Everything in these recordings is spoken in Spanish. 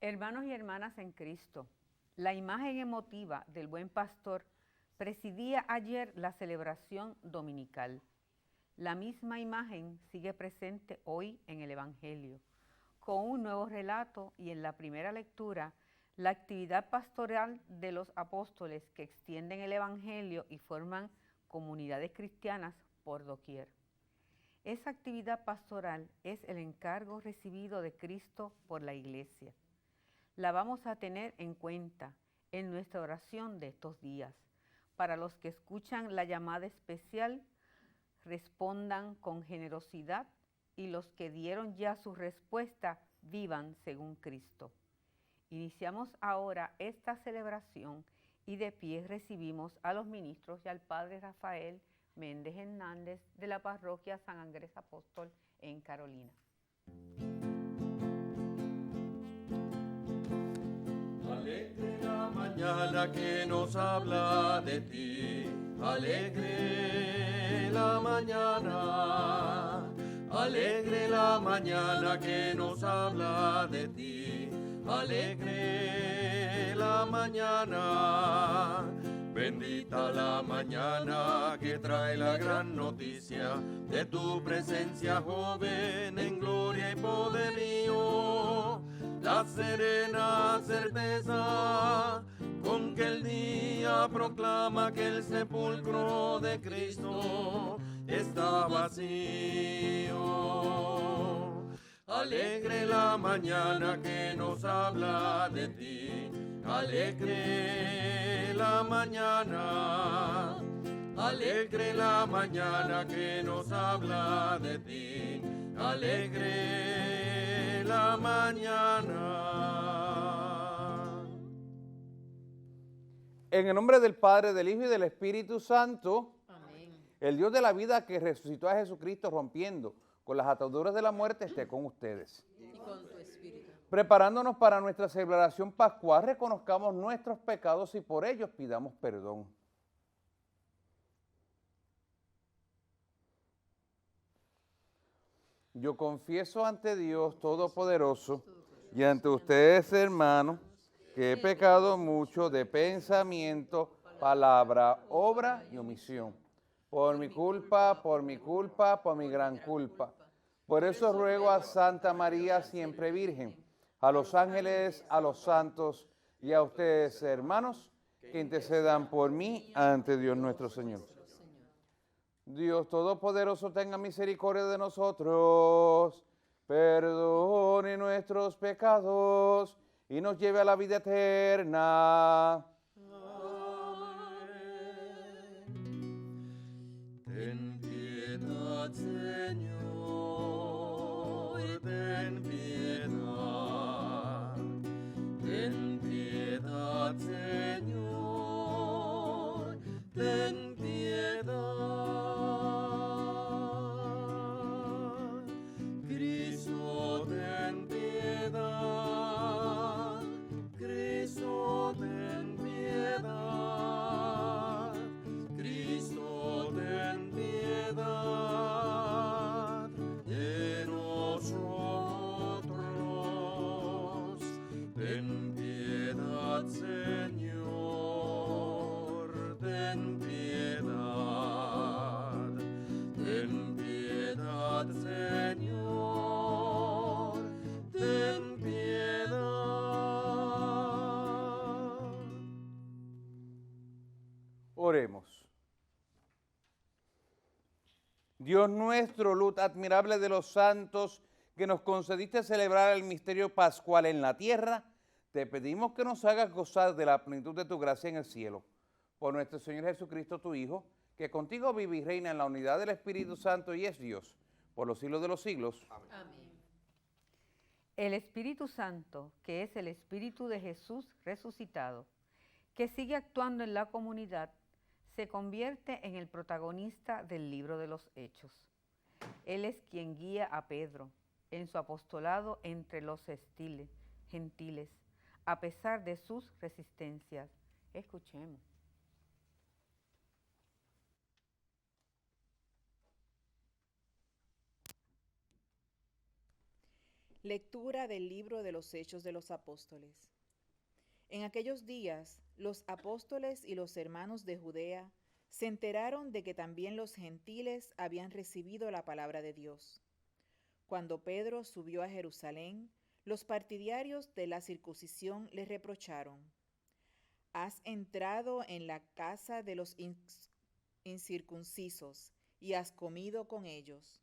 Hermanos y hermanas en Cristo, la imagen emotiva del buen pastor presidía ayer la celebración dominical. La misma imagen sigue presente hoy en el Evangelio, con un nuevo relato y en la primera lectura, la actividad pastoral de los apóstoles que extienden el Evangelio y forman comunidades cristianas por doquier. Esa actividad pastoral es el encargo recibido de Cristo por la Iglesia. La vamos a tener en cuenta en nuestra oración de estos días. Para los que escuchan la llamada especial, respondan con generosidad y los que dieron ya su respuesta, vivan según Cristo. Iniciamos ahora esta celebración y de pie recibimos a los ministros y al Padre Rafael Méndez Hernández de la parroquia San Andrés Apóstol en Carolina. Alegre la mañana que nos habla de ti, alegre la mañana que nos habla de ti, alegre la mañana. Bendita la mañana que trae la gran noticia de tu presencia, joven, en gloria y poderío. La serena certeza con que el día proclama que el sepulcro de Cristo está vacío. Alegre la mañana que nos habla de ti, alegre la mañana que nos habla de ti, alegre la mañana. En el nombre del Padre, del Hijo y del Espíritu Santo, Amén. el Dios de la vida que resucitó a Jesucristo rompiendo con las ataduras de la muerte esté con ustedes. Y con tu espíritu. Preparándonos para nuestra celebración pascual, reconozcamos nuestros pecados y por ellos pidamos perdón. Yo confieso ante Dios Todopoderoso y ante ustedes, hermanos, que he pecado mucho de pensamiento, palabra, obra y omisión. Por mi culpa, por mi gran culpa. Por eso ruego a Santa María, siempre Virgen, a los ángeles, a los santos y a ustedes, hermanos, que intercedan por mí ante Dios nuestro Señor. Dios Todopoderoso tenga misericordia de nosotros, perdone nuestros pecados y nos lleve a la vida eterna. Ten piedad, Señor, ten piedad. Ten piedad, Señor, ten piedad. Cristo, ten piedad. Cristo, ten piedad. Cristo, ten piedad de nosotros. Ten piedad, Señor, ten piedad. Ten piedad, Señor, ten piedad. Oremos. Dios nuestro, luz admirable de los santos, que nos concediste celebrar el misterio pascual en la tierra, te pedimos que nos hagas gozar de la plenitud de tu gracia en el cielo. Por nuestro Señor Jesucristo, tu Hijo, que contigo vive y reina en la unidad del Espíritu Santo y es Dios, por los siglos de los siglos. Amén. El Espíritu Santo, que es el Espíritu de Jesús resucitado, que sigue actuando en la comunidad, se convierte en el protagonista del libro de los Hechos. Él es quien guía a Pedro en su apostolado entre los gentiles, a pesar de sus resistencias. Escuchemos. Lectura del libro de los Hechos de los Apóstoles. En aquellos días, los apóstoles y los hermanos de Judea se enteraron de que también los gentiles habían recibido la palabra de Dios. Cuando Pedro subió a Jerusalén, los partidarios de la circuncisión le reprocharon: «Has entrado en la casa de los incircuncisos y has comido con ellos».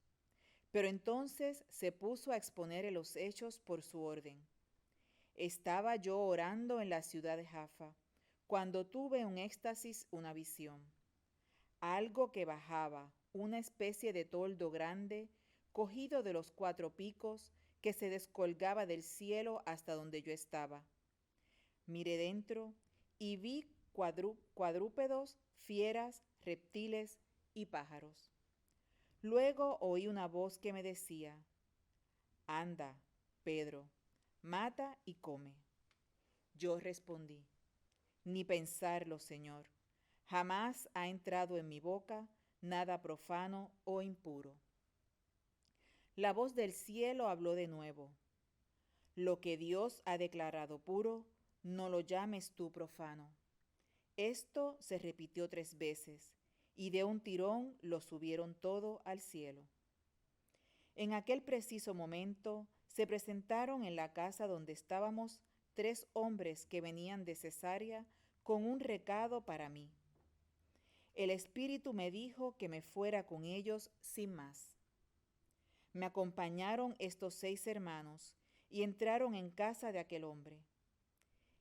Pero entonces se puso a exponer los hechos por su orden. «Estaba yo orando en la ciudad de Jaffa, cuando tuve un éxtasis, una visión. Algo que bajaba, una especie de toldo grande, cogido de los 4 picos, que se descolgaba del cielo hasta donde yo estaba. Miré dentro y vi cuadrúpedos, fieras, reptiles y pájaros. Luego oí una voz que me decía: «Anda, Pedro, mata y come». Yo respondí: «Ni pensarlo, Señor. Jamás ha entrado en mi boca nada profano o impuro». La voz del cielo habló de nuevo: «Lo que Dios ha declarado puro, no lo llames tú profano». Esto se repitió 3 veces, y de un tirón lo subieron todo al cielo. En aquel preciso momento se presentaron en la casa donde estábamos 3 hombres que venían de Cesarea con un recado para mí. El Espíritu me dijo que me fuera con ellos sin más. Me acompañaron estos 6 hermanos y entraron en casa de aquel hombre.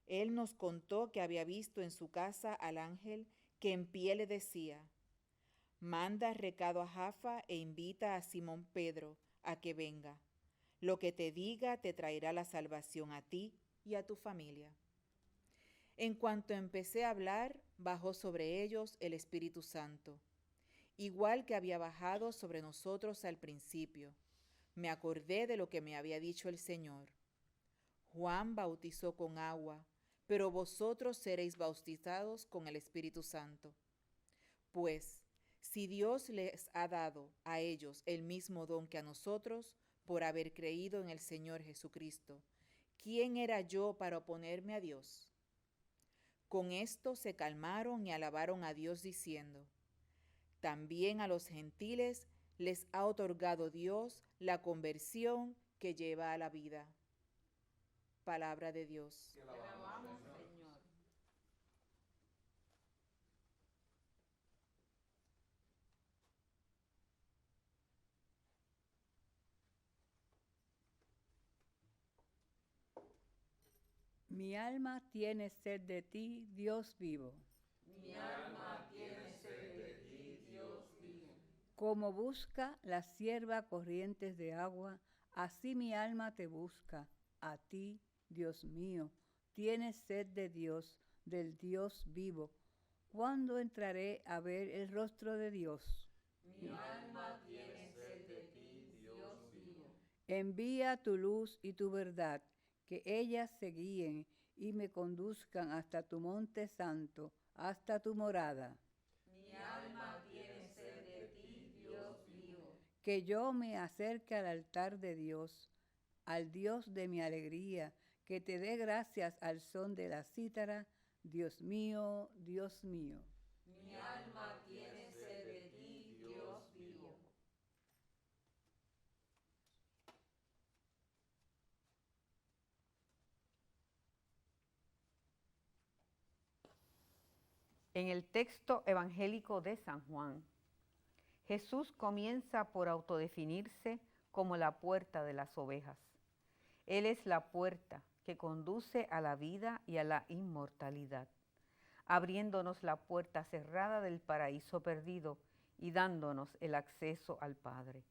Él nos contó que había visto en su casa al ángel que en pie le decía: «Manda recado a Jaffa e invita a Simón Pedro a que venga. Lo que te diga te traerá la salvación a ti y a tu familia». En cuanto empecé a hablar, bajó sobre ellos el Espíritu Santo, igual que había bajado sobre nosotros al principio. Me acordé de lo que me había dicho el Señor: «Juan bautizó con agua, pero vosotros seréis bautizados con el Espíritu Santo». Pues, si Dios les ha dado a ellos el mismo don que a nosotros por haber creído en el Señor Jesucristo, ¿quién era yo para oponerme a Dios? Con esto se calmaron y alabaron a Dios diciendo: «También a los gentiles les ha otorgado Dios la conversión que lleva a la vida». Palabra de Dios. Te alabamos, Señor. Mi alma tiene sed de ti, Dios vivo. Mi alma tiene sed de ti, Dios vivo. Como busca la sierva corrientes de agua, así mi alma te busca. A ti, Dios mío, tienes sed de Dios, del Dios vivo. ¿Cuándo entraré a ver el rostro de Dios? Mi alma tiene sed de ti, Dios vivo. Envía tu luz y tu verdad, que ellas se guíen y me conduzcan hasta tu monte santo, hasta tu morada. Mi alma tiene sed de ti, Dios vivo. Que yo me acerque al altar de Dios, al Dios de mi alegría, que te dé gracias al son de la cítara, Dios mío, Dios mío. Mi alma tiene sed de ti, Dios vivo. En el texto evangélico de San Juan, Jesús comienza por autodefinirse como la puerta de las ovejas. Él es la puerta que conduce a la vida y a la inmortalidad, abriéndonos la puerta cerrada del paraíso perdido y dándonos el acceso al Padre.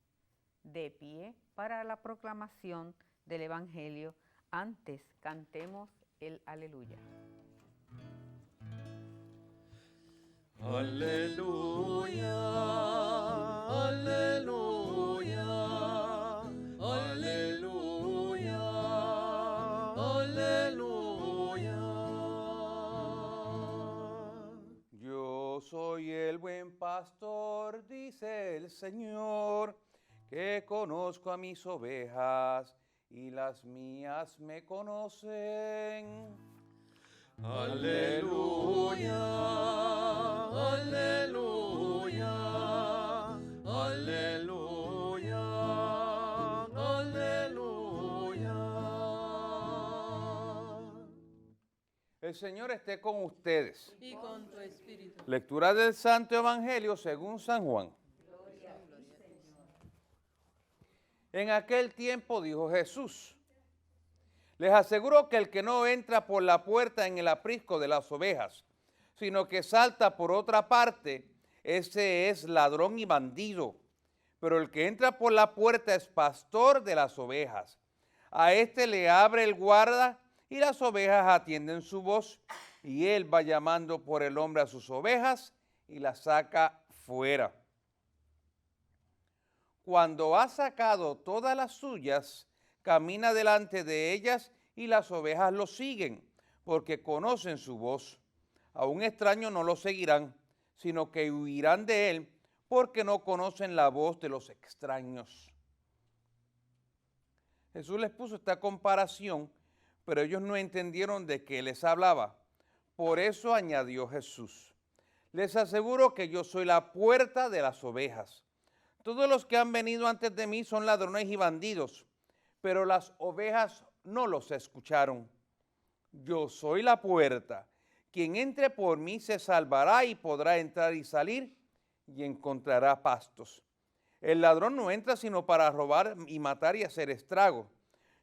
De pie para la proclamación del Evangelio, antes cantemos el Aleluya. Aleluya, aleluya, aleluya, aleluya. Yo soy el buen pastor, dice el Señor, que conozco a mis ovejas y las mías me conocen. Aleluya, aleluya, aleluya, aleluya. El Señor esté con ustedes. Y con tu espíritu. Lectura del Santo Evangelio según San Juan. En aquel tiempo dijo Jesús: les aseguro que el que no entra por la puerta en el aprisco de las ovejas, sino que salta por otra parte, ese es ladrón y bandido. Pero el que entra por la puerta es pastor de las ovejas. A éste le abre el guarda y las ovejas atienden su voz, y él va llamando por el nombre a sus ovejas y las saca fuera. Cuando ha sacado todas las suyas, camina delante de ellas y las ovejas lo siguen, porque conocen su voz. A un extraño no lo seguirán, sino que huirán de él, porque no conocen la voz de los extraños. Jesús les puso esta comparación, pero ellos no entendieron de qué les hablaba. Por eso añadió Jesús: les aseguro que yo soy la puerta de las ovejas. Todos los que han venido antes de mí son ladrones y bandidos, pero las ovejas no los escucharon. Yo soy la puerta. Quien entre por mí se salvará y podrá entrar y salir y encontrará pastos. El ladrón no entra sino para robar y matar y hacer estrago.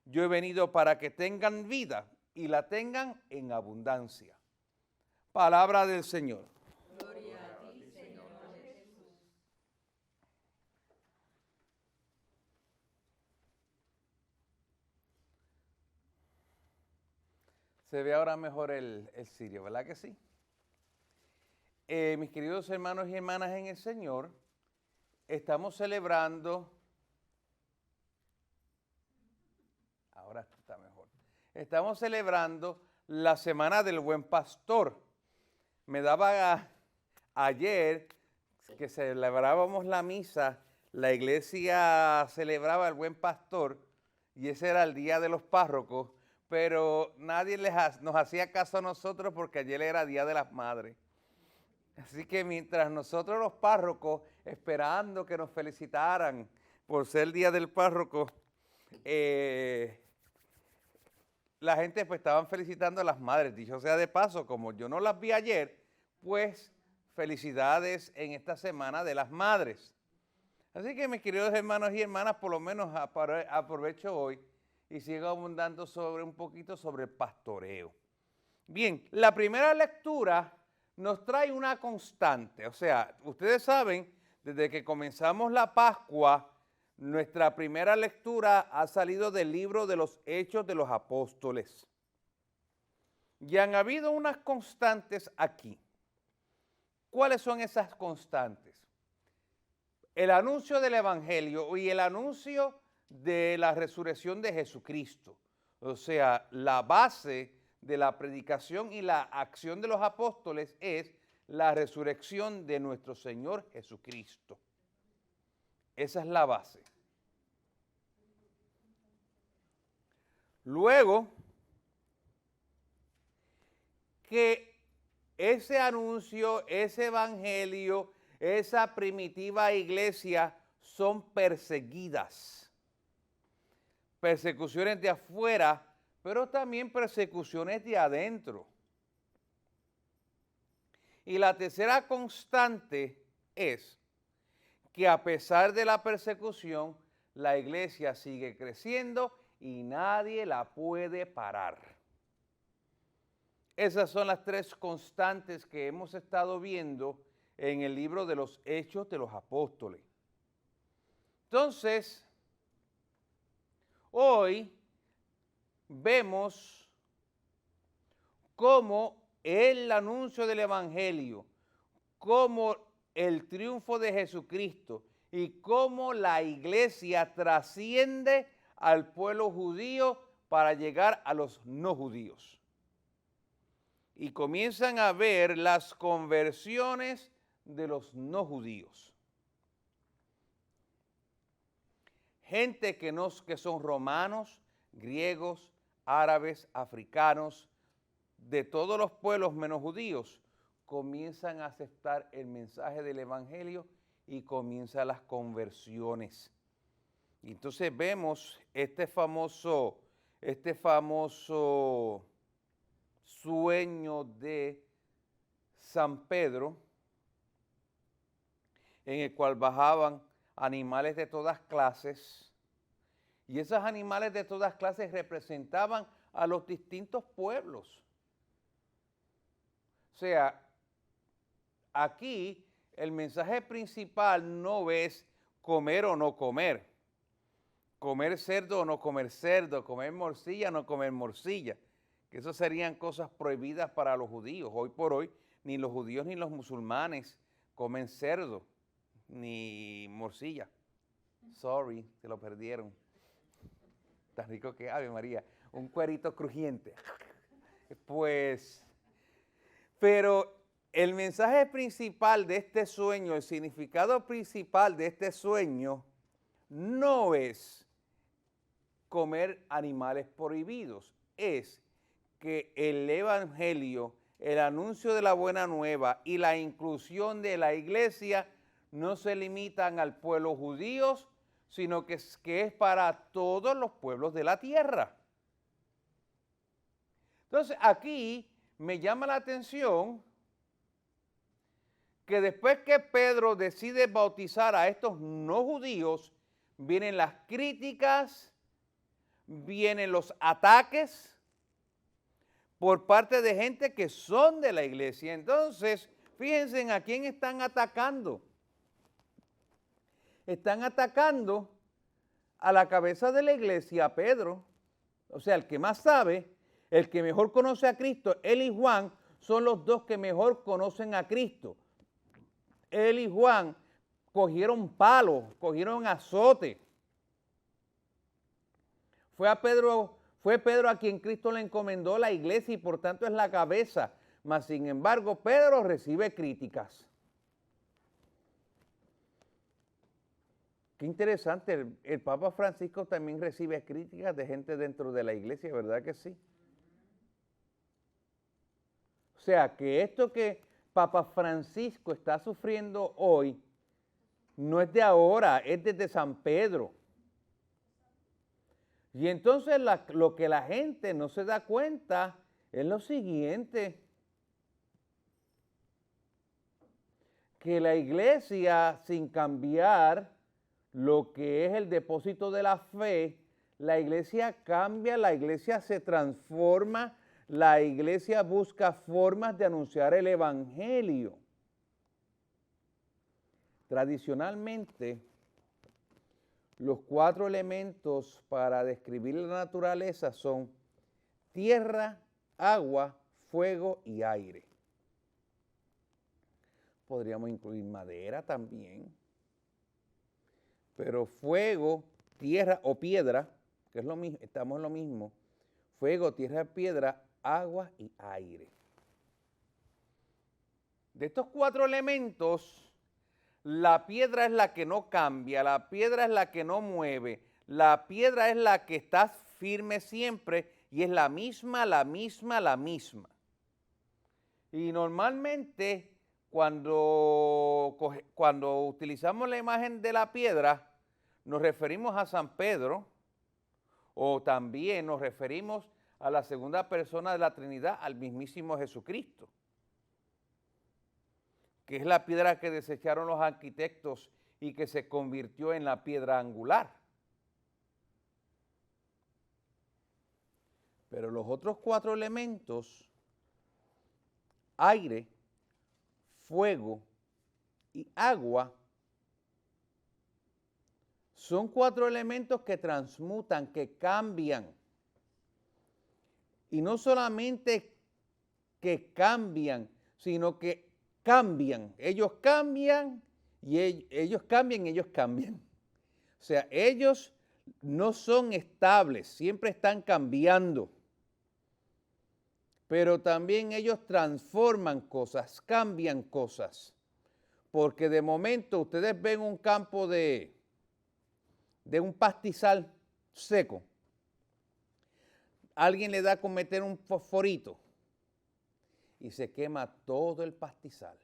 Yo he venido para que tengan vida y la tengan en abundancia. Palabra del Señor. Gloria a ti, Señor Jesús. Se ve ahora mejor el cirio, ¿verdad que sí? Mis queridos hermanos y hermanas en el Señor, estamos celebrando, ahora está mejor, estamos celebrando la Semana del Buen Pastor. Me daba ayer que celebrábamos la misa, la iglesia celebraba el Buen Pastor y ese era el día de los párrocos, pero nadie nos hacía caso a nosotros porque ayer era Día de las Madres. Así que mientras nosotros los párrocos, esperando que nos felicitaran por ser el Día del Párroco, la gente pues estaban felicitando a las madres. Dicho sea de paso, como yo no las vi ayer, pues felicidades en esta Semana de las Madres. Así que mis queridos hermanos y hermanas, por lo menos aprovecho hoy y sigo abundando un poquito sobre el pastoreo. Bien, la primera lectura nos trae una constante. O sea, ustedes saben, desde que comenzamos la Pascua, nuestra primera lectura ha salido del libro de los Hechos de los Apóstoles. Y han habido unas constantes aquí. ¿Cuáles son esas constantes? El anuncio del Evangelio y el anuncio de la resurrección de Jesucristo. O sea, la base de la predicación y la acción de los apóstoles es la resurrección de nuestro Señor Jesucristo. Esa es la base. Luego, que ese anuncio, ese evangelio, esa primitiva iglesia son perseguidas. Persecuciones de afuera, pero también persecuciones de adentro. Y la tercera constante es que a pesar de la persecución, la iglesia sigue creciendo y nadie la puede parar. Esas son las tres constantes que hemos estado viendo en el libro de los Hechos de los Apóstoles. Entonces, hoy vemos cómo el anuncio del Evangelio, cómo el triunfo de Jesucristo y cómo la iglesia trasciende al pueblo judío para llegar a los no judíos. Y comienzan a ver las conversiones de los no judíos. Gente que son romanos, griegos, árabes, africanos, de todos los pueblos menos judíos, comienzan a aceptar el mensaje del Evangelio y comienzan las conversiones. Y entonces vemos este famoso sueño de San Pedro, en el cual bajaban animales de todas clases, y esos animales de todas clases representaban a los distintos pueblos. O sea, aquí el mensaje principal no es comer o no comer, comer cerdo o no comer cerdo, comer morcilla o no comer morcilla, que eso serían cosas prohibidas para los judíos. Hoy por hoy ni los judíos ni los musulmanes comen cerdo ni morcilla. Sorry, se lo perdieron. Tan rico que, Ave María, un cuerito crujiente. Pues, pero el mensaje principal de este sueño, el significado principal de este sueño, no es comer animales prohibidos, es que el Evangelio, el anuncio de la buena nueva y la inclusión de la iglesia no se limitan al pueblo judío, sino que es para todos los pueblos de la tierra. Entonces aquí me llama la atención que después que Pedro decide bautizar a estos no judíos, vienen las críticas, vienen los ataques por parte de gente que son de la iglesia. Entonces, fíjense en a quién están atacando. Están atacando a la cabeza de la iglesia, a Pedro. O sea, el que más sabe, el que mejor conoce a Cristo, él y Juan son los dos que mejor conocen a Cristo. Él y Juan cogieron palos, cogieron azote. Fue Pedro a quien Cristo le encomendó la iglesia y por tanto es la cabeza. Mas sin embargo, Pedro recibe críticas. Qué interesante, el Papa Francisco también recibe críticas de gente dentro de la iglesia, ¿verdad que sí? O sea, que esto que Papa Francisco está sufriendo hoy no es de ahora, es desde San Pedro. Y entonces lo que la gente no se da cuenta es lo siguiente, que la iglesia, sin cambiar lo que es el depósito de la fe, la iglesia cambia, la iglesia se transforma, la iglesia busca formas de anunciar el evangelio. Tradicionalmente, los 4 elementos para describir la naturaleza son tierra, agua, fuego y aire. Podríamos incluir madera también, pero fuego, tierra o piedra, que es lo mismo, estamos en lo mismo, fuego, tierra, piedra, agua y aire. De estos 4 elementos, la piedra es la que no cambia, la piedra es la que no mueve, la piedra es la que está firme siempre y es la misma. Y normalmente cuando utilizamos la imagen de la piedra, nos referimos a San Pedro o también nos referimos a la segunda persona de la Trinidad, al mismísimo Jesucristo, que es la piedra que desecharon los arquitectos y que se convirtió en la piedra angular. Pero los otros 4 elementos, aire, fuego y agua, son 4 elementos que transmutan, que cambian. Y no solamente que cambian, sino que cambian. Ellos cambian y ellos cambian. O sea, ellos no son estables, siempre están cambiando. Pero también ellos transforman cosas, cambian cosas. Porque de momento ustedes ven un campo de un pastizal seco. alguien le da con meter un fosforito y se quema todo el pastizal.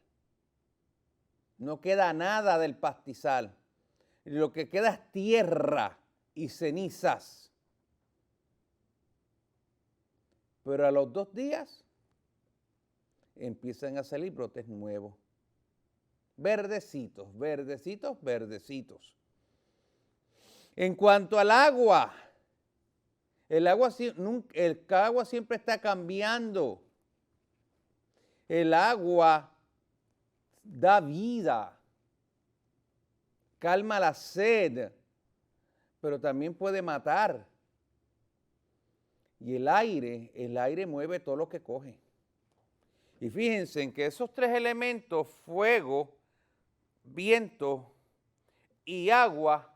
No queda nada del pastizal. Lo que queda es tierra y cenizas. Pero a los 2 días empiezan a salir brotes nuevos. Verdecitos, verdecitos, verdecitos. En cuanto al agua, el agua siempre está cambiando. El agua da vida, calma la sed, pero también puede matar. Y el aire mueve todo lo que coge. Y fíjense en que esos 3 elementos, fuego, viento y agua,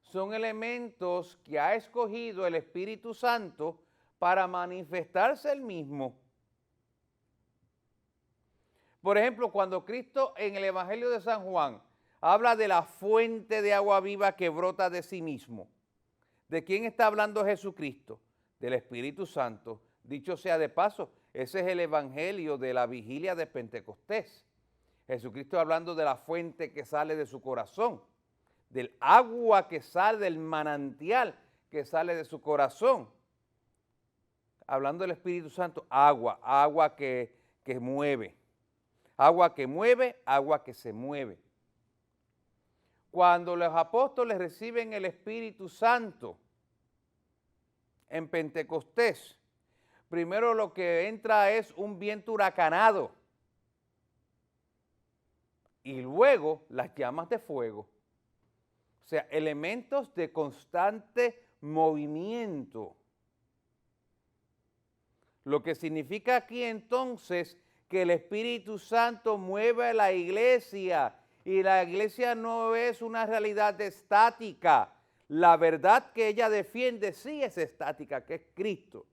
son elementos que ha escogido el Espíritu Santo para manifestarse él mismo. Por ejemplo, cuando Cristo en el Evangelio de San Juan habla de la fuente de agua viva que brota de sí mismo, ¿de quién está hablando Jesucristo? Del Espíritu Santo. Dicho sea de paso, ese es el Evangelio de la vigilia de Pentecostés. Jesucristo hablando de la fuente que sale de su corazón, del agua que sale del manantial que sale de su corazón. Hablando del Espíritu Santo, agua que mueve. Agua que mueve, agua que se mueve. Cuando los apóstoles reciben el Espíritu Santo en Pentecostés, primero lo que entra es un viento huracanado y luego las llamas de fuego. O sea, elementos de constante movimiento. Lo que significa aquí entonces que el Espíritu Santo mueve a la iglesia y la iglesia no es una realidad estática. La verdad que ella defiende sí es estática, que es Cristo.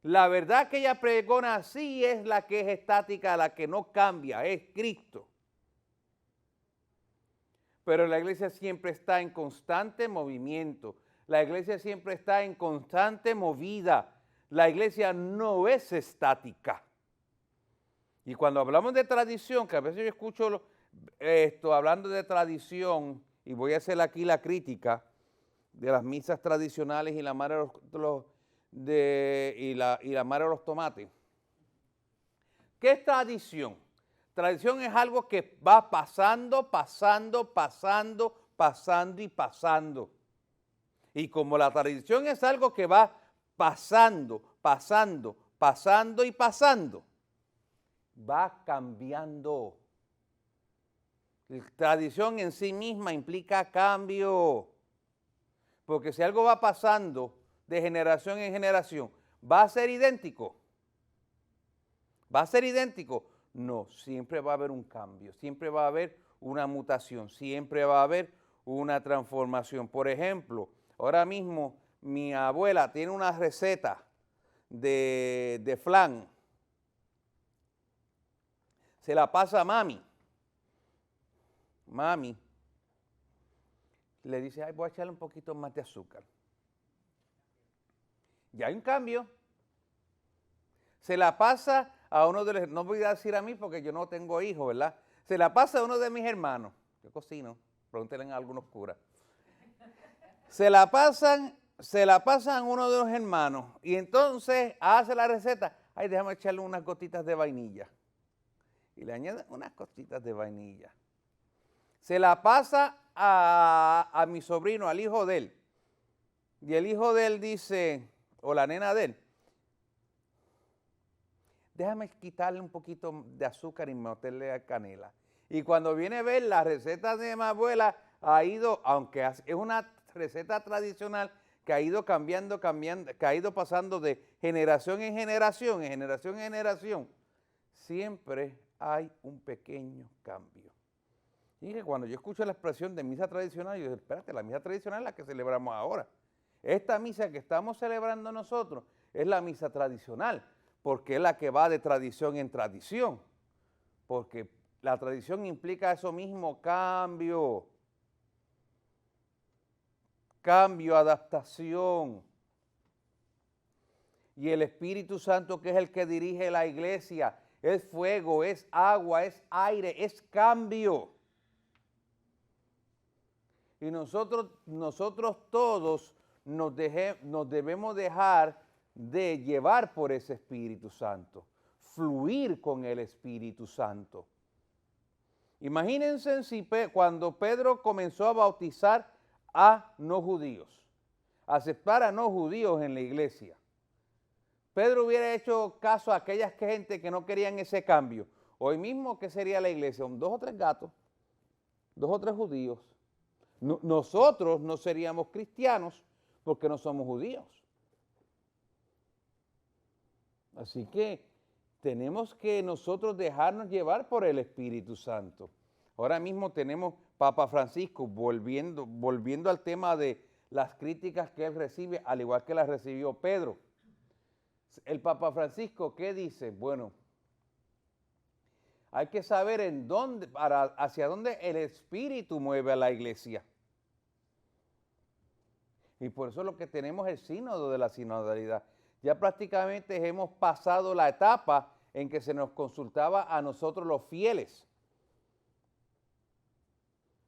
La verdad que ella pregona sí es la que es estática, la que no cambia, es Cristo. Pero la iglesia siempre está en constante movimiento. La iglesia siempre está en constante movida. La iglesia no es estática. Y cuando hablamos de tradición, que a veces yo escucho hablando de tradición, y voy a hacer aquí la crítica de las misas tradicionales y la madre la madre de los tomates. ¿Qué es tradición? Tradición es algo que va pasando, pasando, pasando, pasando y pasando. Y como la tradición es algo que va pasando, pasando, pasando y pasando, va cambiando. La tradición en sí misma implica cambio. Porque si algo va pasando de generación en generación, ¿va a ser idéntico? ¿Va a ser idéntico? No, siempre va a haber un cambio, siempre va a haber una mutación, siempre va a haber una transformación. Por ejemplo, ahora mismo mi abuela tiene una receta de flan. Se la pasa a mami. Mami le dice, ay, voy a echarle un poquito más de azúcar. Ya hay un cambio. Se la pasa a uno de los, no voy a decir a mí porque yo no tengo hijos, ¿verdad? Se la pasa a uno de mis hermanos. Yo cocino, pregúntenle a algunos curas. Se la pasan a uno de los hermanos y entonces hace la receta. Ay, déjame echarle unas gotitas de vainilla. Y le añade unas gotitas de vainilla. Se la pasa a mi sobrino, al hijo de él. Y el hijo de él dice, o la nena de él, déjame quitarle un poquito de azúcar y meterle canela. Y cuando viene a ver la receta de mi abuela, ha ido, aunque es una receta tradicional que ha ido cambiando, que ha ido pasando de generación en generación, siempre hay un pequeño cambio. Y que cuando yo escucho la expresión de misa tradicional, yo digo, espérate, la misa tradicional es la que celebramos ahora. Esta misa que estamos celebrando nosotros es la misa tradicional, porque es la que va de tradición en tradición. Porque la tradición implica eso mismo, cambio. Cambio, adaptación. Y el Espíritu Santo, que es el que dirige la iglesia, es fuego, es agua, es aire, es cambio. Y nosotros todos nos debemos dejar de llevar por ese Espíritu Santo, fluir con el Espíritu Santo. Imagínense cuando Pedro comenzó a bautizar a no judíos, aceptar a no judíos en la iglesia. Pedro hubiera hecho caso a aquellas gente que no querían ese cambio. Hoy mismo, ¿qué sería la iglesia? 2 o 3 gatos, 2 o 3 judíos. Nosotros no seríamos cristianos porque no somos judíos. Así que tenemos que nosotros dejarnos llevar por el Espíritu Santo. Ahora mismo tenemos Papa Francisco volviendo al tema de las críticas que él recibe, al igual que las recibió Pedro. El Papa Francisco, ¿qué dice? Bueno, hay que saber hacia dónde el Espíritu mueve a la iglesia. Y por eso es lo que tenemos el sínodo de la sinodalidad. Ya prácticamente hemos pasado la etapa en que se nos consultaba a nosotros los fieles.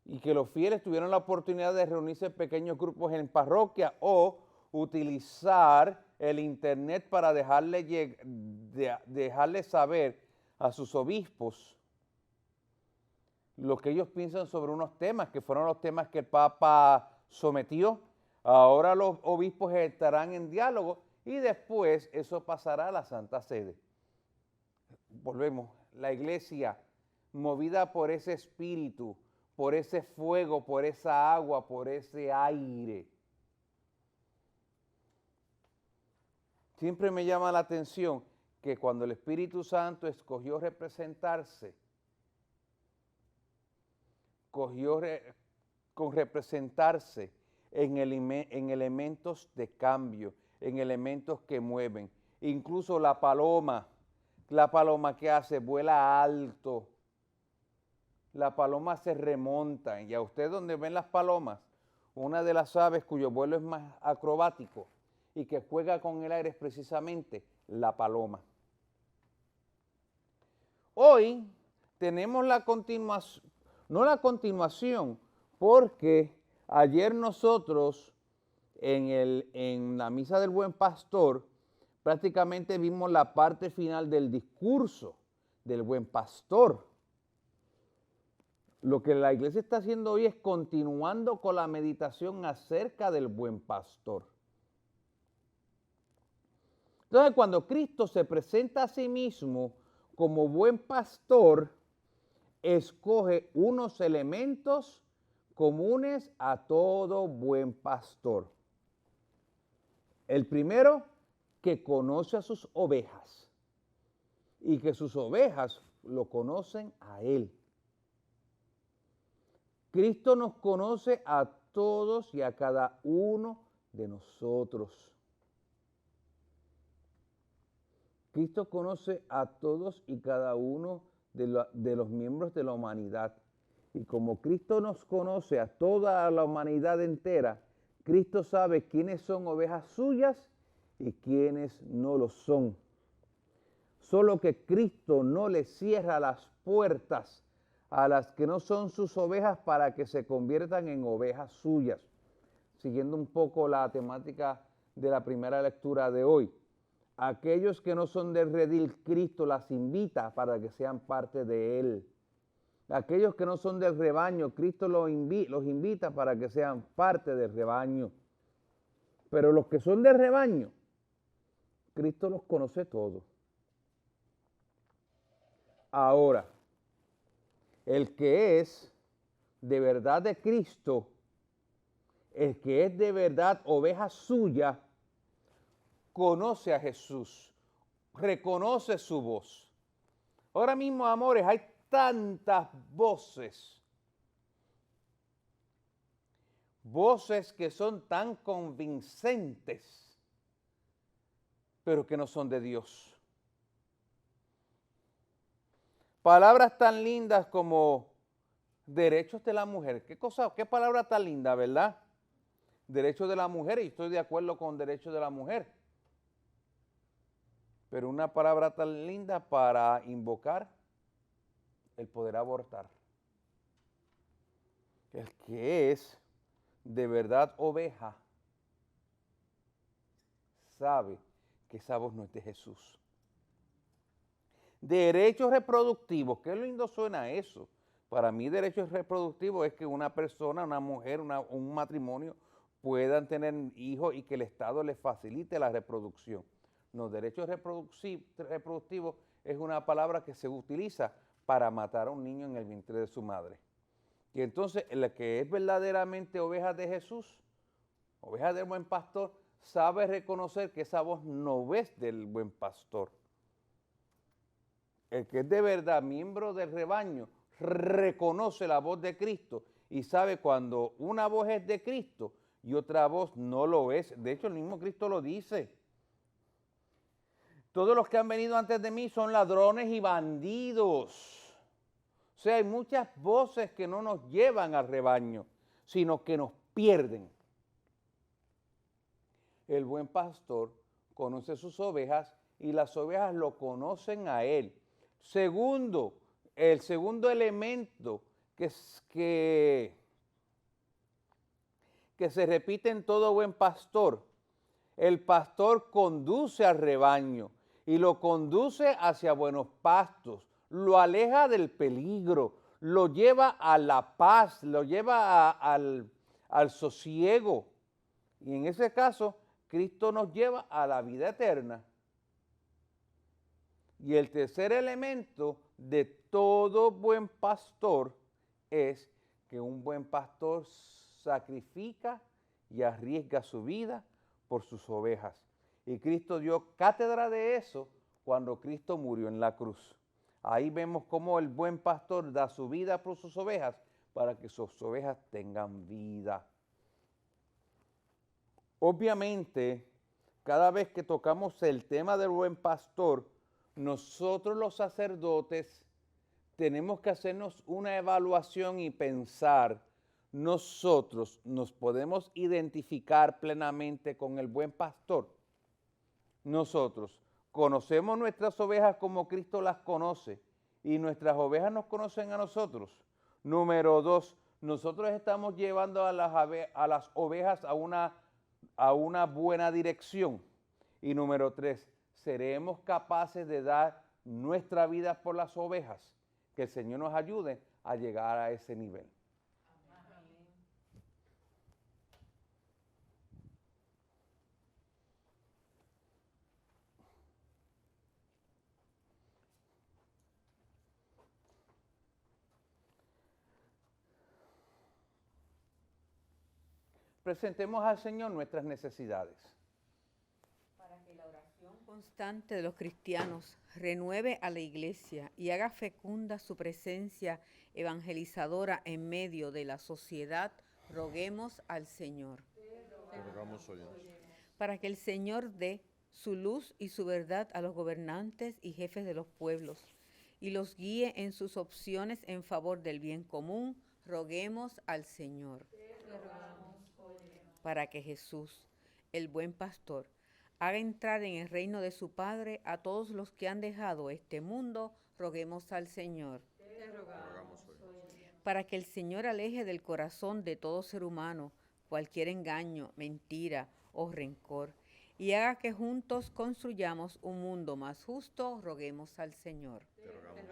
Y que los fieles tuvieron la oportunidad de reunirse en pequeños grupos en parroquia o utilizar el internet para dejarle saber a sus obispos lo que ellos piensan sobre unos temas, que fueron los temas que el Papa sometió. Ahora los obispos estarán en diálogo y después eso pasará a la Santa Sede. Volvemos, la iglesia movida por ese espíritu, por ese fuego, por esa agua, por ese aire. Siempre me llama la atención que cuando el Espíritu Santo escogió representarse, en elementos de cambio, en elementos que mueven. Incluso la paloma que hace, vuela alto. La paloma se remonta. Y a usted donde ven las palomas, una de las aves cuyo vuelo es más acrobático y que juega con el aire es precisamente la paloma. Hoy tenemos porque ayer nosotros en la misa del Buen Pastor prácticamente vimos la parte final del discurso del Buen Pastor. Lo que la iglesia está haciendo hoy es continuando con la meditación acerca del Buen Pastor. Entonces, cuando Cristo se presenta a sí mismo como buen pastor, escoge unos elementos comunes a todo buen pastor. El primero, que conoce a sus ovejas y que sus ovejas lo conocen a él. Cristo nos conoce a todos y a cada uno de nosotros. Cristo conoce a todos y cada uno de los miembros de la humanidad. Y como Cristo nos conoce a toda la humanidad entera, Cristo sabe quiénes son ovejas suyas y quiénes no lo son. Solo que Cristo no le cierra las puertas a las que no son sus ovejas para que se conviertan en ovejas suyas. Siguiendo un poco la temática de la primera lectura de hoy. Aquellos que no son del redil, Cristo las invita para que sean parte de él. Aquellos que no son del rebaño, Cristo los invita para que sean parte del rebaño. Pero los que son del rebaño, Cristo los conoce todos. Ahora, el que es de verdad de Cristo, el que es de verdad oveja suya, conoce a Jesús, reconoce su voz. Ahora mismo, amores, hay tantas voces que son tan convincentes, pero que no son de Dios. Palabras tan lindas como derechos de la mujer. Qué palabra tan linda, ¿verdad? Derechos de la mujer, y estoy de acuerdo con derechos de la mujer. pero una palabra tan linda para invocar el poder abortar. El que es de verdad oveja sabe que esa voz no es de Jesús. Derechos reproductivos, qué lindo suena eso. Para mí derechos reproductivos es que una persona, una mujer, un matrimonio puedan tener hijos y que el Estado les facilite la reproducción. Los derechos reproductivos es una palabra que se utiliza para matar a un niño en el vientre de su madre. Y entonces el que es verdaderamente oveja de Jesús, oveja del buen pastor, sabe reconocer que esa voz no es del buen pastor. El que es de verdad miembro del rebaño reconoce la voz de Cristo y sabe cuando una voz es de Cristo y otra voz no lo es. De hecho, el mismo Cristo lo dice. Todos los que han venido antes de mí son ladrones y bandidos. O sea, hay muchas voces que no nos llevan al rebaño, sino que nos pierden. El buen pastor conoce sus ovejas y las ovejas lo conocen a él. Segundo, el segundo elemento que se repite en todo buen pastor, el pastor conduce al rebaño y lo conduce hacia buenos pastos, lo aleja del peligro, lo lleva a la paz, lo lleva al sosiego. Y en ese caso, Cristo nos lleva a la vida eterna. Y el tercer elemento de todo buen pastor es que un buen pastor sacrifica y arriesga su vida por sus ovejas. Y Cristo dio cátedra de eso cuando Cristo murió en la cruz. Ahí vemos cómo el buen pastor da su vida por sus ovejas para que sus ovejas tengan vida. Obviamente, cada vez que tocamos el tema del buen pastor, nosotros los sacerdotes tenemos que hacernos una evaluación y pensar, nosotros nos podemos identificar plenamente con el buen pastor. Nosotros conocemos nuestras ovejas como Cristo las conoce y nuestras ovejas nos conocen a nosotros. Número 2, nosotros estamos llevando a las ovejas a una buena dirección. Y número 3, seremos capaces de dar nuestra vida por las ovejas. Que el Señor nos ayude a llegar a ese nivel. Presentemos al Señor nuestras necesidades. Para que la oración constante de los cristianos renueve a la iglesia y haga fecunda su presencia evangelizadora en medio de la sociedad, roguemos al Señor. Te rogamos, Señor. Para que el Señor dé su luz y su verdad a los gobernantes y jefes de los pueblos y los guíe en sus opciones en favor del bien común, roguemos al Señor. Para que Jesús, el buen pastor, haga entrar en el reino de su Padre a todos los que han dejado este mundo, roguemos al Señor. Te rogamos, Señor. Para que el Señor aleje del corazón de todo ser humano cualquier engaño, mentira o rencor, y haga que juntos construyamos un mundo más justo, roguemos al Señor. Te rogamos,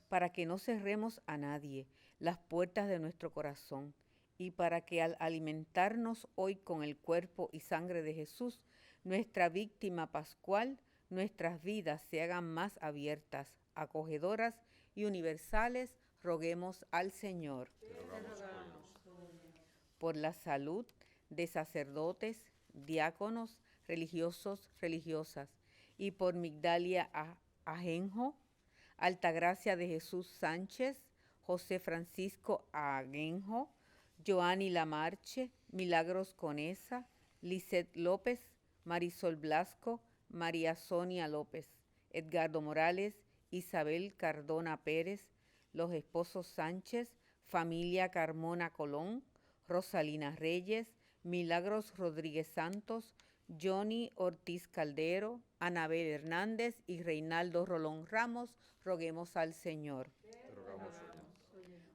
Para que no cerremos a nadie las puertas de nuestro corazón, y para que al alimentarnos hoy con el cuerpo y sangre de Jesús, nuestra víctima pascual, nuestras vidas se hagan más abiertas, acogedoras y universales, roguemos al Señor. Por la salud de sacerdotes, diáconos, religiosos, religiosas, y por Migdalia Ajenjo, Altagracia de Jesús Sánchez, José Francisco Agenjo, Joanny Lamarche, Milagros Conesa, Lisette López, Marisol Blasco, María Sonia López, Edgardo Morales, Isabel Cardona Pérez, los esposos Sánchez, familia Carmona Colón, Rosalina Reyes, Milagros Rodríguez Santos, Johnny Ortiz Caldero, Anabel Hernández y Reinaldo Rolón Ramos, roguemos al Señor.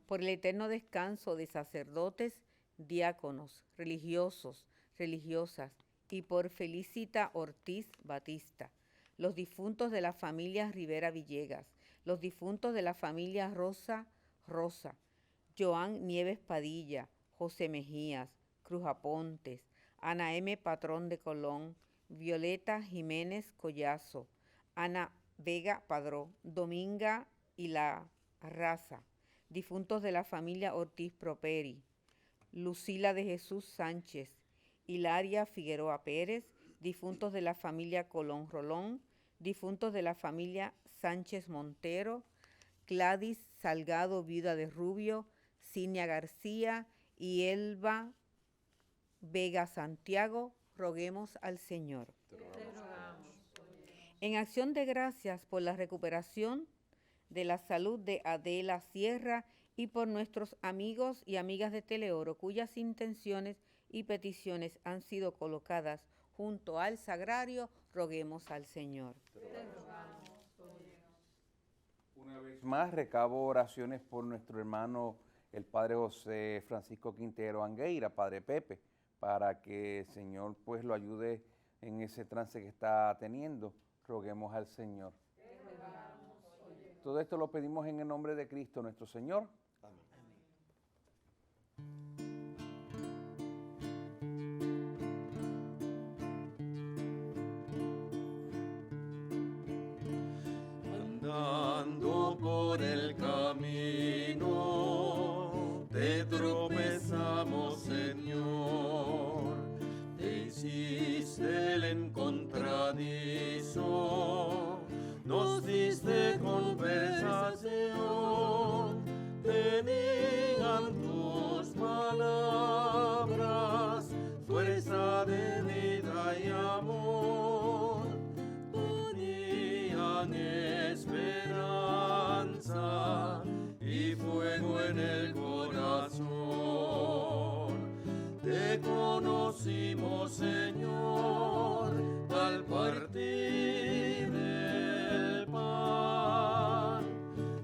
Por el eterno descanso de sacerdotes, diáconos, religiosos, religiosas, y por Felicita Ortiz Batista, los difuntos de la familia Rivera Villegas, los difuntos de la familia Rosa, Joan Nieves Padilla, José Mejías, Cruz Apontes, Ana M. Patrón de Colón, Violeta Jiménez Collazo, Ana Vega Padró, Dominga y la Raza, difuntos de la familia Ortiz Properi, Lucila de Jesús Sánchez, Hilaria Figueroa Pérez, difuntos de la familia Colón Rolón, difuntos de la familia Sánchez Montero, Gladys Salgado, viuda de Rubio, Cinia García y Elba Vega Santiago, roguemos al Señor. En acción de gracias por la recuperación de la salud de Adela Sierra y por nuestros amigos y amigas de Teleoro, cuyas intenciones y peticiones han sido colocadas junto al sagrario, roguemos al Señor. Una vez más, recabo oraciones por nuestro hermano, el Padre José Francisco Quintero Angueira, Padre Pepe, para que el Señor pues lo ayude en ese trance que está teniendo. Roguemos al Señor. Todo esto lo pedimos en el nombre de Cristo nuestro Señor. Andando por el camino, te tropezamos, Señor. Te hiciste el encontradizo, nos diste conversación. Tenían tus palabras, fuerza de vida y amor. Ponían esperanza y fuego en el corazón. Te conocimos, Señor, al partir el pan.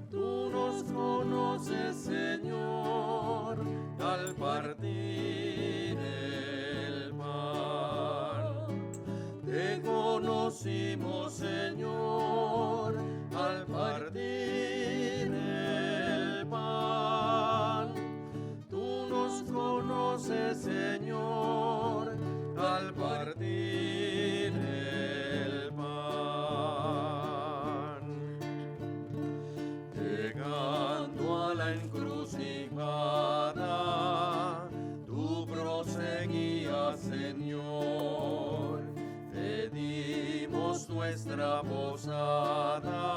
Tú nos conoces, Señor, al partir el pan. Te conocimos, Señor, al partir el pan. Tú nos conoces, Señor, al partir el pan. Llegando a la encrucijada, tú proseguías, Señor. Te dimos nuestra posada,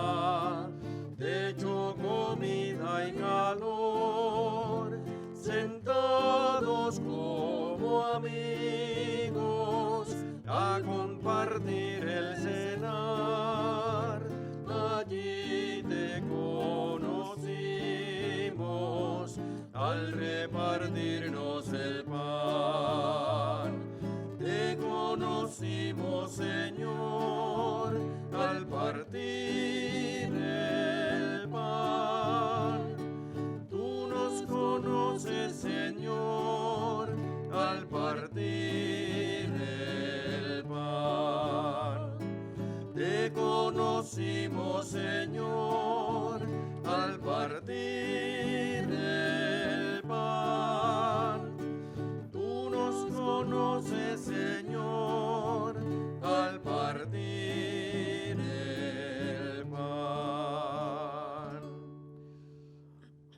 techo, comida y calor, sentados como amigos a compartir el cenar. Allí te conocimos al repartirnos el pan. Te conocimos, Señor, al partir el pan. Tú nos conoces, Señor, al partir el pan. Te conocimos, Señor, al partir el pan. Tú nos conoces, Señor, al partir el pan.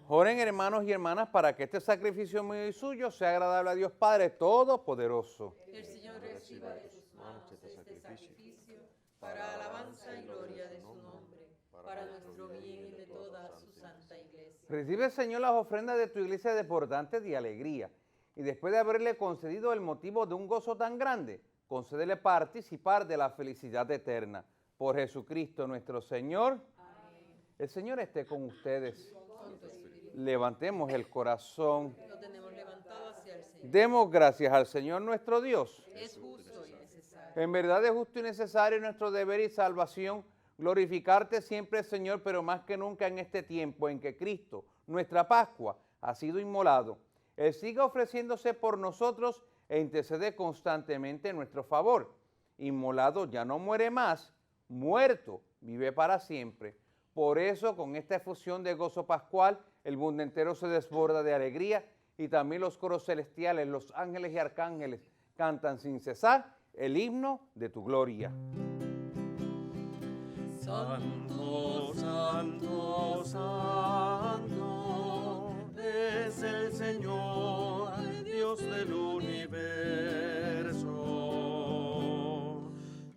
Oren, hermanos y hermanas, para que este sacrificio mío y suyo sea agradable a Dios Padre Todopoderoso. El Señor reciba de sus manos este sacrificio para alabanza y gloria de su nombre, para nuestro bien y de toda su santa iglesia. Recibe, Señor, las ofrendas de tu iglesia desbordantes de alegría, y después de haberle concedido el motivo de un gozo tan grande, concédele participar de la felicidad eterna. Por Jesucristo nuestro Señor. Amén. El Señor esté con ustedes. Con tu espíritu. Levantemos el corazón. Lo tenemos levantado hacia el Señor. Demos gracias al Señor nuestro Dios. Es justo y necesario. En verdad es justo y necesario nuestro deber y salvación glorificarte siempre, Señor, pero más que nunca en este tiempo en que Cristo, nuestra Pascua, ha sido inmolado. Él sigue ofreciéndose por nosotros e intercede constantemente en nuestro favor. Inmolado ya no muere más, muerto vive para siempre. Por eso, con esta efusión de gozo pascual, el mundo entero se desborda de alegría y también los coros celestiales, los ángeles y arcángeles cantan sin cesar el himno de tu gloria. Santo, santo, santo es el Señor, Dios del universo.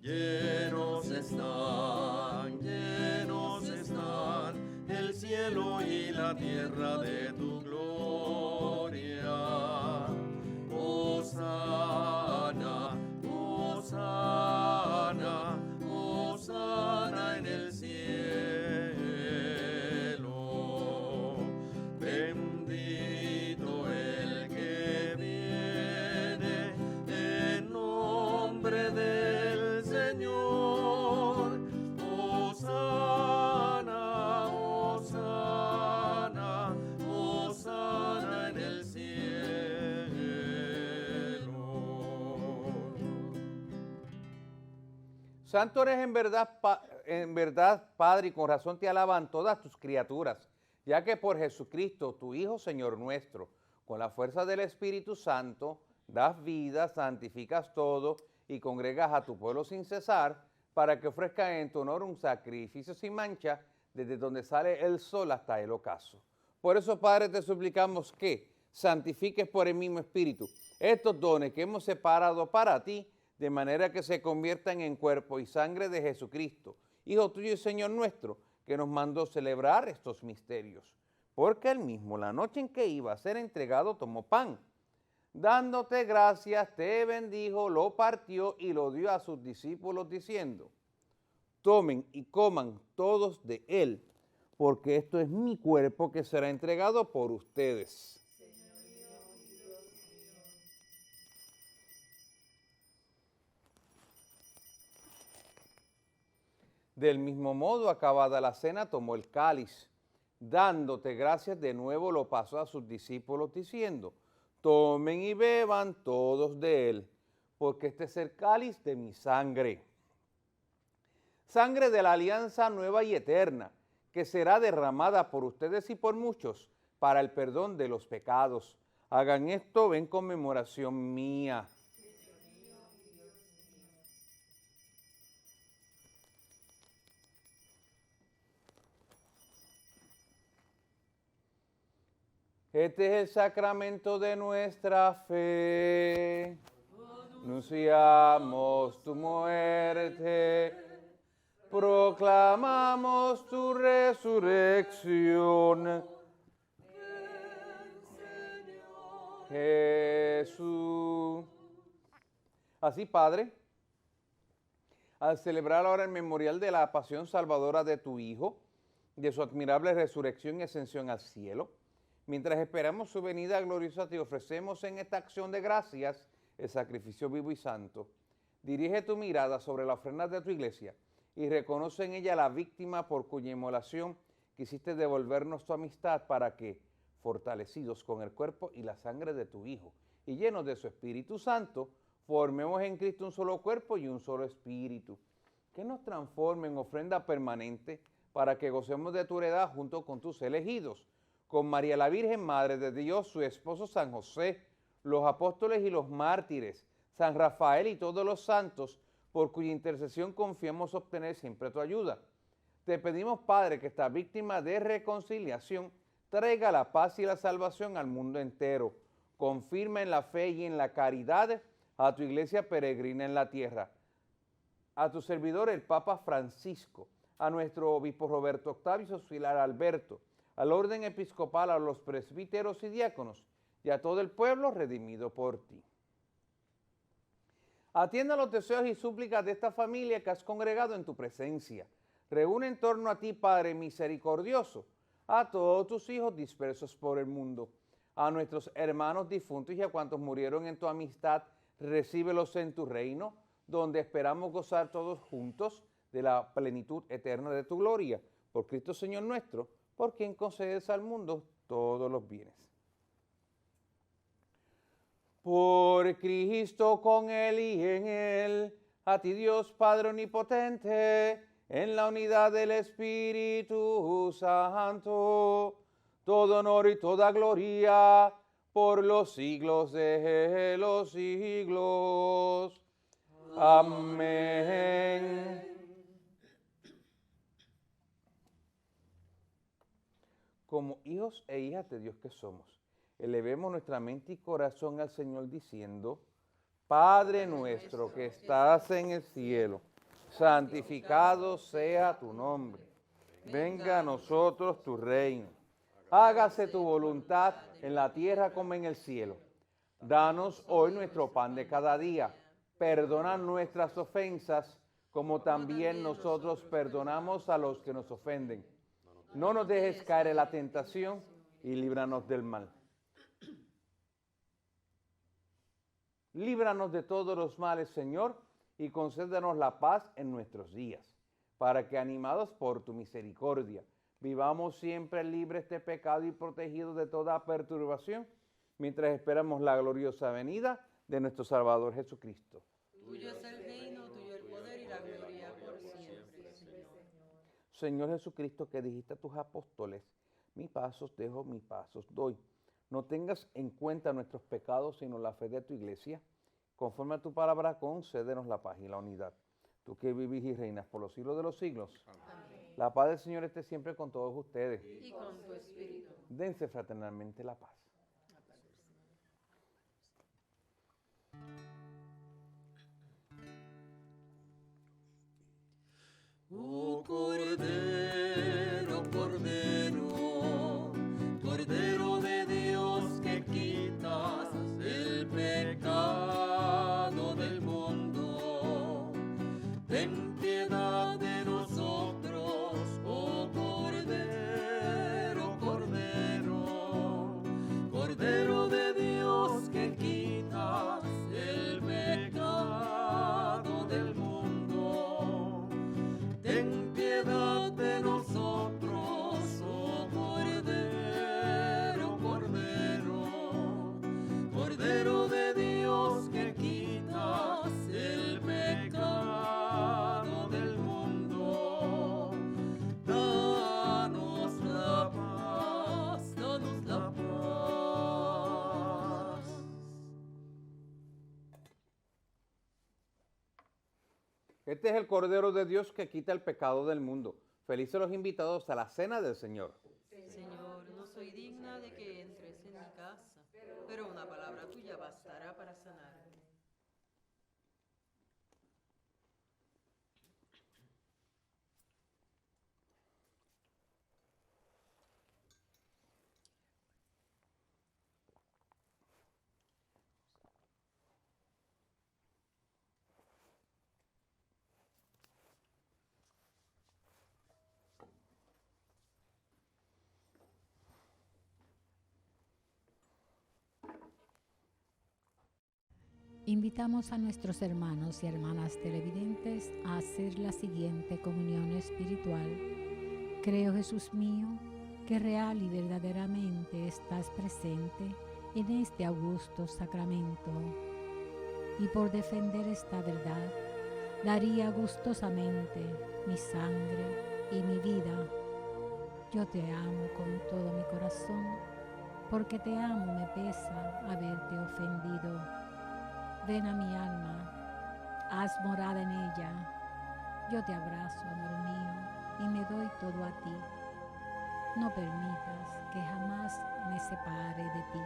Llenos están el cielo y la tierra de tu gloria. Hosana, hosana, hosana en el cielo. Bendito el que viene en nombre del Señor. Hosana, hosana, hosana en el cielo. Santo eres en verdad, Padre, y con razón te alaban todas tus criaturas, ya que por Jesucristo, tu Hijo, Señor nuestro, con la fuerza del Espíritu Santo, das vida, santificas todo y congregas a tu pueblo sin cesar, para que ofrezcan en tu honor un sacrificio sin mancha, desde donde sale el sol hasta el ocaso. Por eso, Padre, te suplicamos que santifiques por el mismo Espíritu estos dones que hemos separado para ti, de manera que se conviertan en cuerpo y sangre de Jesucristo, Hijo tuyo y Señor nuestro, que nos mandó celebrar estos misterios. Porque él mismo, la noche en que iba a ser entregado, tomó pan. Dándote gracias, te bendijo, lo partió y lo dio a sus discípulos, diciendo: tomen y coman todos de él, porque esto es mi cuerpo que será entregado por ustedes. Del mismo modo, acabada la cena, tomó el cáliz. Dándote gracias, de nuevo lo pasó a sus discípulos, diciendo: tomen y beban todos de él, porque este es el cáliz de mi sangre. Sangre de la alianza nueva y eterna, que será derramada por ustedes y por muchos para el perdón de los pecados. Hagan esto en conmemoración mía. Este es el sacramento de nuestra fe. Anunciamos tu muerte, proclamamos tu resurrección. Jesús. Así, Padre, al celebrar ahora el memorial de la pasión salvadora de tu Hijo, de su admirable resurrección y ascensión al cielo, mientras esperamos su venida gloriosa, te ofrecemos en esta acción de gracias el sacrificio vivo y santo. Dirige tu mirada sobre la ofrenda de tu iglesia y reconoce en ella la víctima por cuya inmolación quisiste devolvernos tu amistad, para que, fortalecidos con el cuerpo y la sangre de tu Hijo y llenos de su Espíritu Santo, formemos en Cristo un solo cuerpo y un solo espíritu, que nos transforme en ofrenda permanente para que gocemos de tu heredad junto con tus elegidos, con María la Virgen, Madre de Dios, su esposo San José, los apóstoles y los mártires, San Rafael y todos los santos, por cuya intercesión confiamos obtener siempre tu ayuda. Te pedimos, Padre, que esta víctima de reconciliación traiga la paz y la salvación al mundo entero. Confirma en la fe y en la caridad a tu iglesia peregrina en la tierra, a tu servidor el Papa Francisco, a nuestro obispo Roberto Octavio y su auxiliar Alberto, al orden episcopal, a los presbíteros y diáconos, y a todo el pueblo redimido por ti. Atienda los deseos y súplicas de esta familia que has congregado en tu presencia. Reúne en torno a ti, Padre misericordioso, a todos tus hijos dispersos por el mundo, a nuestros hermanos difuntos y a cuantos murieron en tu amistad, recíbelos en tu reino. donde esperamos gozar todos juntos de la plenitud eterna de tu gloria. Por Cristo Señor nuestro, por quien concedes al mundo todos los bienes. Por Cristo, con Él y en Él, a ti Dios Padre Omnipotente, en la unidad del Espíritu Santo, todo honor y toda gloria por los siglos de los siglos. Amén. Como hijos e hijas de Dios que somos, elevemos nuestra mente y corazón al Señor diciendo: Padre nuestro que estás en el cielo, santificado sea tu nombre. Venga a nosotros tu reino. Hágase tu voluntad en la tierra como en el cielo. Danos hoy nuestro pan de cada día. Perdona nuestras ofensas, como también nosotros perdonamos a los que nos ofenden. No nos dejes caer en la tentación y líbranos del mal. Líbranos de todos los males, Señor, y concédenos la paz en nuestros días, para que, animados por tu misericordia, vivamos siempre libres de pecado y protegidos de toda perturbación, mientras esperamos la gloriosa venida de nuestro Salvador Jesucristo. Tuyo es el reino, tuyo el poder y la gloria por siempre, Señor. Señor Jesucristo, que dijiste a tus apóstoles: mi paz os dejo, mi paz os doy. No tengas en cuenta nuestros pecados, sino la fe de tu iglesia. Conforme a tu palabra, concédenos la paz y la unidad. Tú que vivís y reinas por los siglos de los siglos. Amén. La paz del Señor esté siempre con todos ustedes. Y con tu espíritu. Dense fraternalmente la paz. Oh Cordero, Cordero, Cordero de Dios que quitas el pecado del mundo, ten piedad de nosotros, oh Cordero, Cordero, Cordero de Dios que quitas el pecado del mundo. Ten piedad de nosotros, oh Cordero, Cordero, Cordero de Dios que quitas el pecado del mundo. Danos la paz, danos la paz. Este es el Cordero de Dios que quita el pecado del mundo. Felices los invitados a la cena del Señor. Señor, no soy digna de que entres en mi casa, pero una palabra tuya bastará para sanarme. Invitamos a nuestros hermanos y hermanas televidentes a hacer la siguiente comunión espiritual. Creo, Jesús mío, que real y verdaderamente estás presente en este augusto sacramento. Y por defender esta verdad, daría gustosamente mi sangre y mi vida. Yo te amo con todo mi corazón, porque te amo me pesa haberte ofendido. Ven a mi alma, haz morada en ella. Yo te abrazo, amor mío, y me doy todo a ti. No permitas que jamás me separe de ti.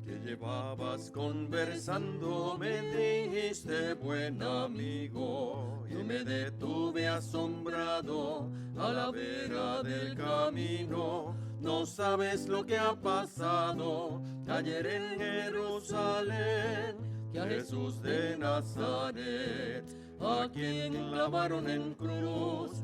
Que llevabas conversando, me dijiste buen amigo, y me detuve asombrado a la vera del camino. No sabes lo que ha pasado ayer en Jerusalén, que a Jesús de Nazaret, a quien clavaron en cruz,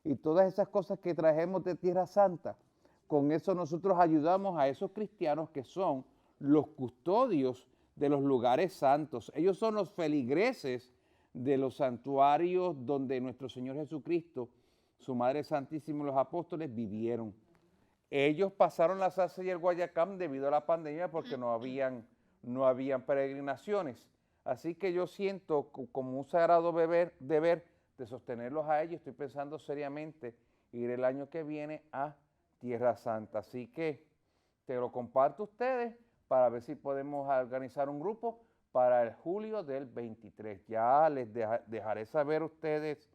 y todas esas cosas que trajemos de Tierra Santa. Con eso nosotros ayudamos a esos cristianos que son los custodios de los lugares santos. Ellos son los feligreses de los santuarios donde nuestro Señor Jesucristo, su Madre Santísima y los apóstoles vivieron. Ellos pasaron la Sasa y el Guayacán debido a la pandemia porque no habían peregrinaciones. Así que yo siento como un sagrado deber de sostenerlos a ellos. Estoy pensando seriamente ir el año que viene a Tierra Santa. Así que te lo comparto a ustedes para ver si podemos organizar un grupo para el julio del 23. Ya les dejaré saber a ustedes,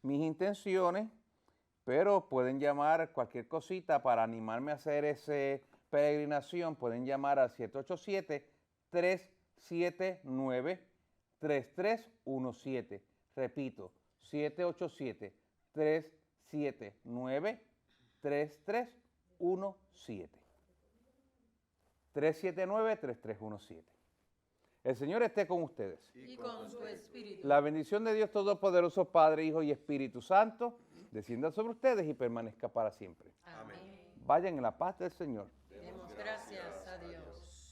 mis intenciones, pero pueden llamar cualquier cosita para animarme a hacer esa peregrinación. Pueden llamar al 787-379-3317. Repito, 787-379-3317. 379-3317. El Señor esté con ustedes. Y con su espíritu. La bendición de Dios Todopoderoso, Padre, Hijo y Espíritu Santo, descienda sobre ustedes y permanezca para siempre. Amén. Vayan en la paz del Señor. Demos gracias a Dios.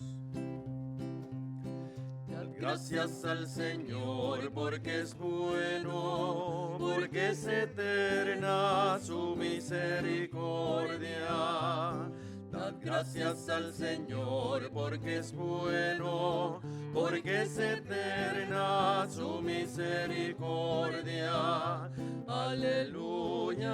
Dad gracias al Señor porque es bueno, porque es eterna su misericordia. Dad gracias al Señor porque es bueno, porque es eterna su misericordia. Aleluya.